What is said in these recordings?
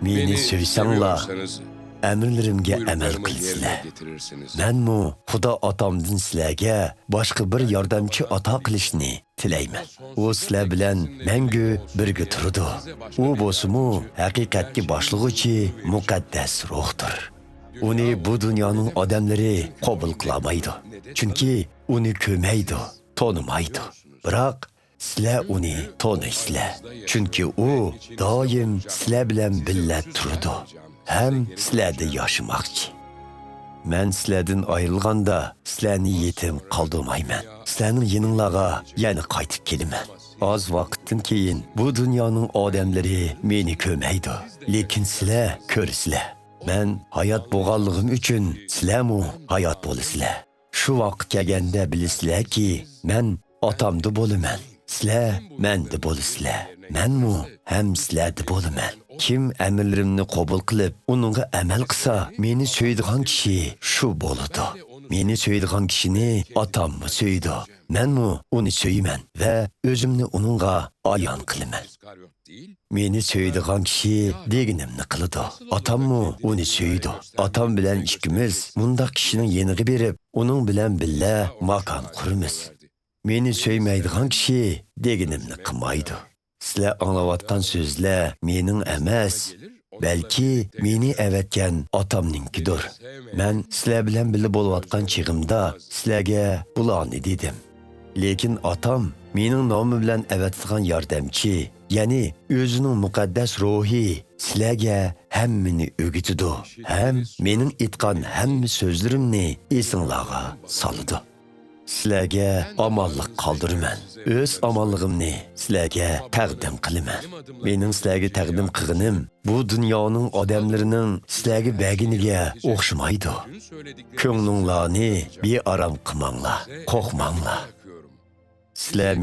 Meni söysanglar, əmrlərimə əməl buyruklarımı yerine qilsizlar. getirirsiniz. Mənmu Xudo atamdan sizlarga boshqa bir yordamchi ato qilishni tilayman. U sizlar bilan mangu birga turdi. U bo'lsa-mu haqiqatga boshlig'uvchi muqaddas ruhdir. Uni bu dunyoning odamlari qabul qilmaydi. Chunki uni ko'maydi, tonimaydi. Biroq sizlar uni toniysizlar. Chunki u doim sizlar bilan birga turdi. Hem sizlarda yaşamakçı. Men sizlardan ayrılganda sizlarni yetim qaldırmayman. Sizlarning yaninglarga yana qaytib kelaman. Az vaqtdan keyin bu dunyoning odamlari meni ko'maydi, lekin sizlar ko'rsizlar. Men hayot bo'lganligim uchun sizlarmu hayot bo'lasizlar. Shu vaqt kelganda bilasizlarki, men otamda bo'laman. Sizlar menda bo'lasizlar. Menmu ham sizlarda bo'laman. Kim əmrlərimni qabul qilib, onunğa əməl qilsa, meni söydiğan kişi şu bo'ladi. Meni söydiğan kişini atammı söydi. Menmu onu söymən və özümni onunğa ayan qilaman. Meni söydiğan kişi deginimni qiladi. Atammu onu söydi. Atam bilan ikkimiz mundaq kişinin yeniga berib, onun bilan billa makan qurimiz. Meni söymaydigan kişi deginimni qilmaydi. Sizlar anlayotgan so'zlar mening emas, balki meni avatgan otamninkidir. Men sizlar bilan birga bo'layotgan chig'imda sizlarga bularni dedim. Lekin otam mening nomim bilan avatgan yordamchi, ya'ni o'zining muqaddas ruhi sizlarga hammani o'gitidi. Ham mening aytgan hamma so'zlarimni esinglarga soladi. Sizlarga omonlik qoldiraman. Öz omonligimni sizlarga taqdim qilaman. Mening sizlarga taqdim qilganim bu dunyoning odamlarining sizlarga baginiga o'xshamaydi. Ko'nglinglarni bearam qilmanglar, qo'rqmanglar. Sizlar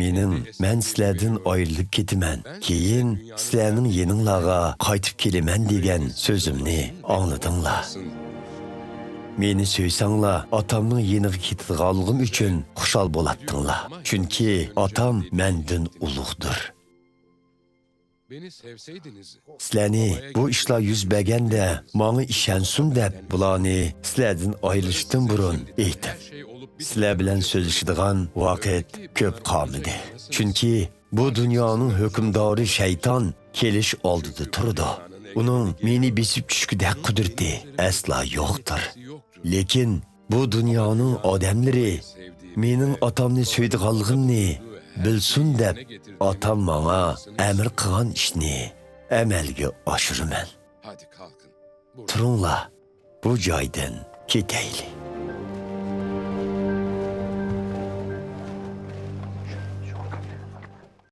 men sizlardan ayrilib ketaman. Keyin sizlarning yeninglarga qaytib kelaman degan so'zimni angladinglar. Meni söysanglar, atamning yeniga ketadiganligim uchun xushal bo'latdinglar. Chunki atam mendan ulug'dir. Sizlarni bu ishlar yuz berganda menga ishonsin deb bularni sizlardan ayrilishdan burun aytdim. Sizlar bilan so'zlashadigan vaqt ko'p qolmadi. Chunki bu dunyoning hukmdori shayton kelish oldida turdi. Uning meni besib tushgudek qudrati asla yo'qdir. Lekin bu dunyoning odamlari mening otamni so'ydiganligimni bilsin deb otam menga amr qilgan ishni amalga oshiraman. Turinglar, bu joydan ketaylik.